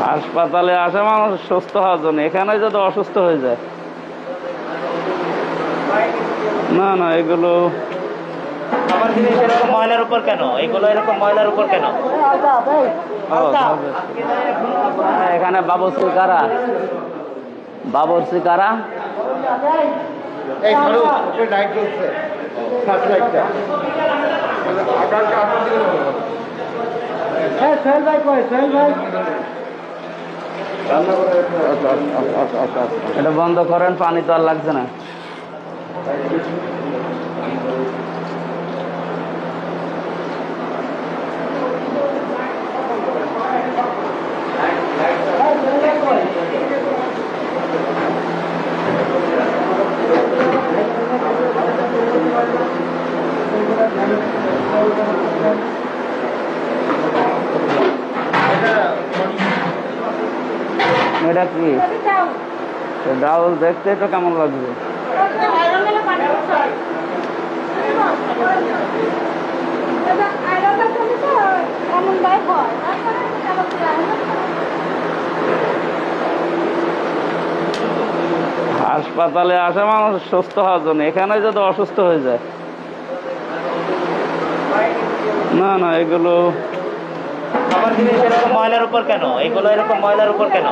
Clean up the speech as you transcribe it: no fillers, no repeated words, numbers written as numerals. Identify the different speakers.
Speaker 1: হাসপাতালে আসে মানুষ সুস্থ হওয়ার জন্য, এখানে যদি অসুস্থ হয়ে যায়। না না, এগুলো
Speaker 2: আমার জিনিস এরকম ময়লার উপর কেন? এগুলো এরকম ময়লার উপর কেন?
Speaker 1: এখানে বাবুর্চি কারা? বাবুর্চি কারা? এটা বন্ধ করেন, পানি তো আর লাগছে না। এটা কি ডাউল? দেখতে তো কেমন লাগবে? হাসপাতালে আসে মানুষ সুস্থ হওয়ার জন্য, এখানে যদি অসুস্থ হয়ে যায়। না না, এগুলো
Speaker 2: আমার জিনিস এরকম ময়লার উপর কেন? এগুলো এরকম ময়লার উপর কেন?